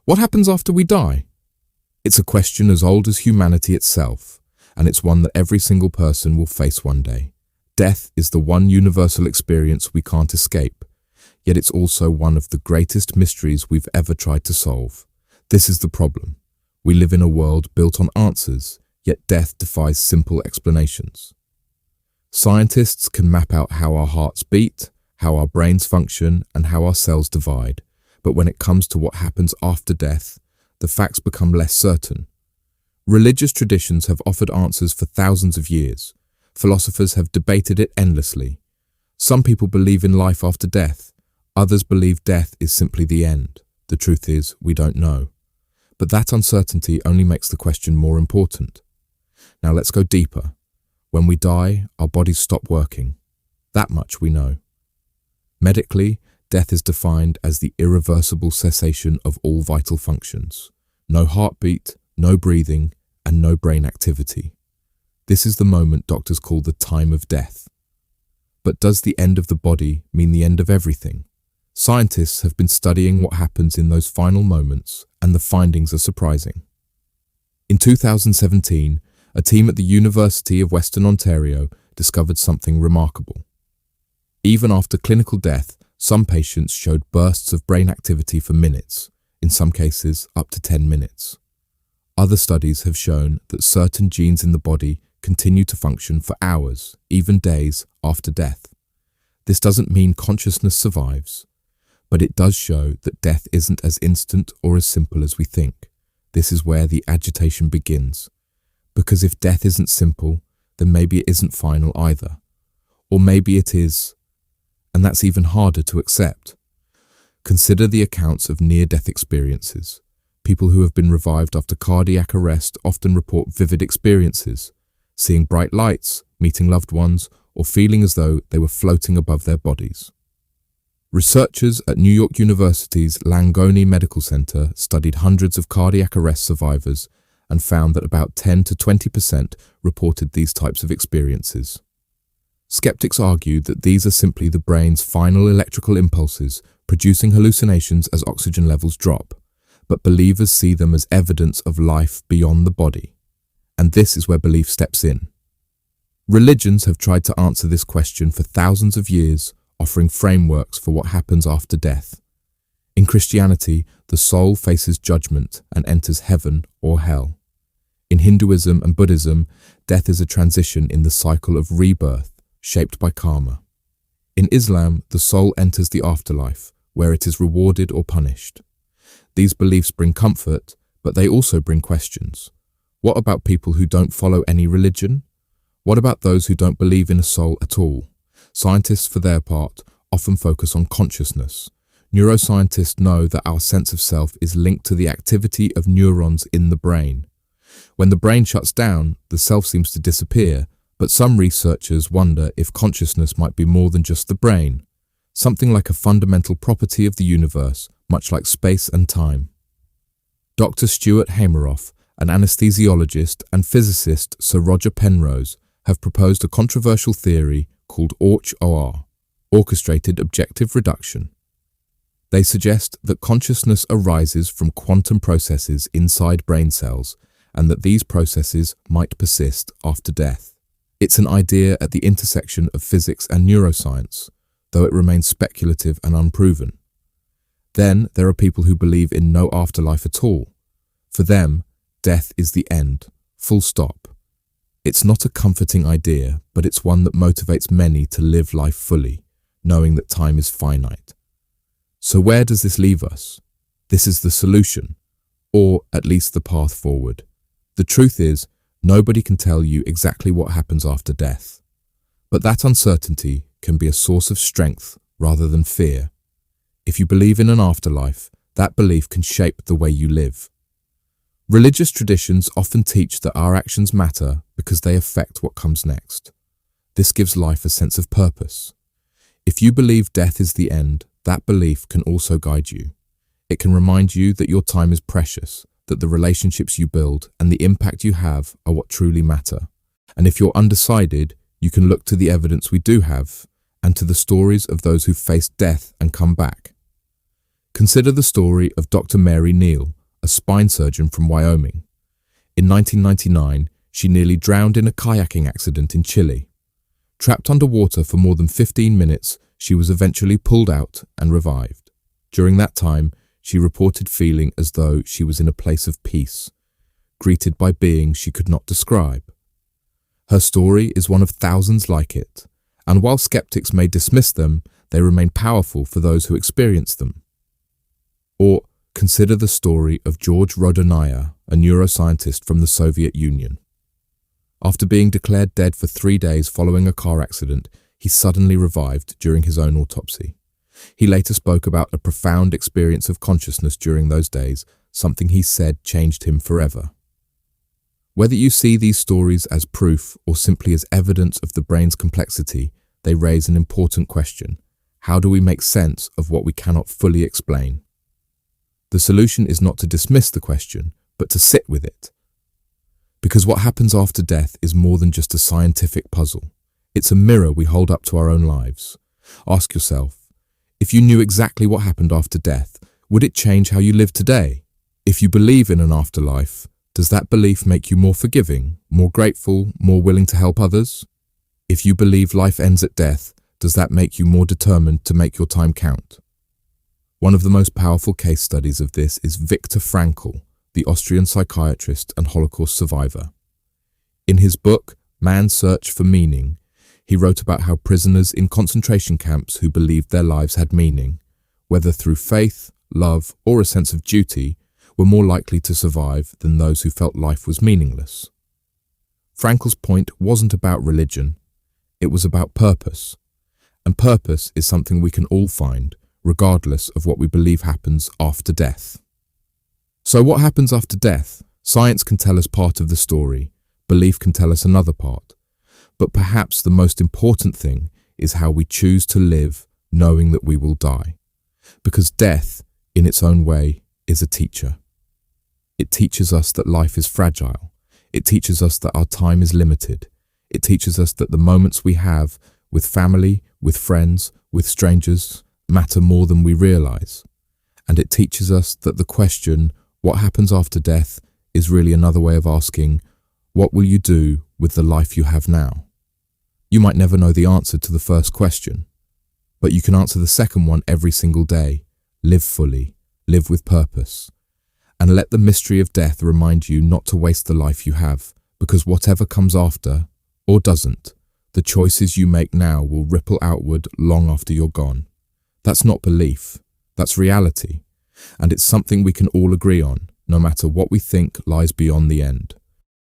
What happens after we die? It's a question as old as humanity itself, and it's one that every single person will face one day. Death is the one universal experience we can't escape, yet it's also one of the greatest mysteries we've ever tried to solve. This is the problem. We live in a world built on answers, yet death defies simple explanations. Scientists can map out how our hearts beat, how our brains function, and how our cells divide. But when it comes to what happens after death, the facts become less certain. Religious traditions have offered answers for thousands of years. Philosophers have debated it endlessly. Some people believe in life after death. Others believe death is simply the end. The truth is, we don't know. But that uncertainty only makes the question more important. Now let's go deeper. When we die, our bodies stop working. That much we know. Medically, death is defined as the irreversible cessation of all vital functions. No heartbeat, no breathing, and no brain activity. This is the moment doctors call the time of death. But does the end of the body mean the end of everything? Scientists have been studying what happens in those final moments, and the findings are surprising. In 2017, a team at the University of Western Ontario discovered something remarkable. Even after clinical death, some patients showed bursts of brain activity for minutes, in some cases up to 10 minutes. Other studies have shown that certain genes in the body continue to function for hours, even days, after death. This doesn't mean consciousness survives, but it does show that death isn't as instant or as simple as we think. This is where the agitation begins. Because if death isn't simple, then maybe it isn't final either. Or maybe it is, and that's even harder to accept. Consider the accounts of near-death experiences. People who have been revived after cardiac arrest often report vivid experiences, seeing bright lights, meeting loved ones, or feeling as though they were floating above their bodies. Researchers at New York University's Langone Medical Center studied hundreds of cardiac arrest survivors and found that about 10 to 20% reported these types of experiences. Skeptics argue that these are simply the brain's final electrical impulses producing hallucinations as oxygen levels drop, but believers see them as evidence of life beyond the body. And this is where belief steps in. Religions have tried to answer this question for thousands of years, offering frameworks for what happens after death. In Christianity, the soul faces judgment and enters heaven or hell. In Hinduism and Buddhism, death is a transition in the cycle of rebirth, shaped by karma. In Islam, the soul enters the afterlife, where it is rewarded or punished. These beliefs bring comfort, but they also bring questions. What about people who don't follow any religion? What about those who don't believe in a soul at all? Scientists, for their part, often focus on consciousness. Neuroscientists know that our sense of self is linked to the activity of neurons in the brain. When the brain shuts down, the self seems to disappear, but some researchers wonder if consciousness might be more than just the brain, something like a fundamental property of the universe, much like space and time. Dr. Stuart Hameroff, an anesthesiologist, and physicist Sir Roger Penrose have proposed a controversial theory called OR, Orchestrated Objective Reduction. They suggest that consciousness arises from quantum processes inside brain cells and that these processes might persist after death. It's an idea at the intersection of physics and neuroscience, though it remains speculative and unproven. Then there are people who believe in no afterlife at all. For them, death is the end, full stop. It's not a comforting idea, but it's one that motivates many to live life fully, knowing that time is finite. So where does this leave us? This is the solution, or at least the path forward. The truth is, nobody can tell you exactly what happens after death. But that uncertainty can be a source of strength rather than fear. If you believe in an afterlife, that belief can shape the way you live. Religious traditions often teach that our actions matter because they affect what comes next. This gives life a sense of purpose. If you believe death is the end, that belief can also guide you. It can remind you that your time is precious, that the relationships you build and the impact you have are what truly matter. And if you're undecided, you can look to the evidence we do have and to the stories of those who faced death and come back. Consider the story of Dr. Mary Neal, a spine surgeon from Wyoming. In 1999, she nearly drowned in a kayaking accident in Chile. Trapped underwater for more than 15 minutes, she was eventually pulled out and revived. During that time, she reported feeling as though she was in a place of peace, greeted by beings she could not describe. Her story is one of thousands like it, and while skeptics may dismiss them, they remain powerful for those who experience them. Or consider the story of George Rodonaya, a neuroscientist from the Soviet Union. After being declared dead for 3 days following a car accident, he suddenly revived during his own autopsy. He later spoke about a profound experience of consciousness during those days, something he said changed him forever. Whether you see these stories as proof or simply as evidence of the brain's complexity, they raise an important question. How do we make sense of what we cannot fully explain? The solution is not to dismiss the question, but to sit with it. Because what happens after death is more than just a scientific puzzle. It's a mirror we hold up to our own lives. Ask yourself, if you knew exactly what happened after death, would it change how you live today? If you believe in an afterlife, does that belief make you more forgiving, more grateful, more willing to help others? If you believe life ends at death, does that make you more determined to make your time count? One of the most powerful case studies of this is Viktor Frankl, the Austrian psychiatrist and Holocaust survivor. In his book, Man's Search for Meaning, he wrote about how prisoners in concentration camps who believed their lives had meaning, whether through faith, love, or a sense of duty, were more likely to survive than those who felt life was meaningless. Frankl's point wasn't about religion, it was about purpose. And purpose is something we can all find, regardless of what we believe happens after death. So what happens after death? Science can tell us part of the story, belief can tell us another part. But perhaps the most important thing is how we choose to live knowing that we will die. Because death, in its own way, is a teacher. It teaches us that life is fragile. It teaches us that our time is limited. It teaches us that the moments we have with family, with friends, with strangers, matter more than we realize. And it teaches us that the question, what happens after death, is really another way of asking, what will you do with the life you have now? You might never know the answer to the first question, but you can answer the second one every single day. Live fully, live with purpose, and let the mystery of death remind you not to waste the life you have, because whatever comes after, or doesn't, the choices you make now will ripple outward long after you're gone. That's not belief, that's reality, and it's something we can all agree on, no matter what we think lies beyond the end.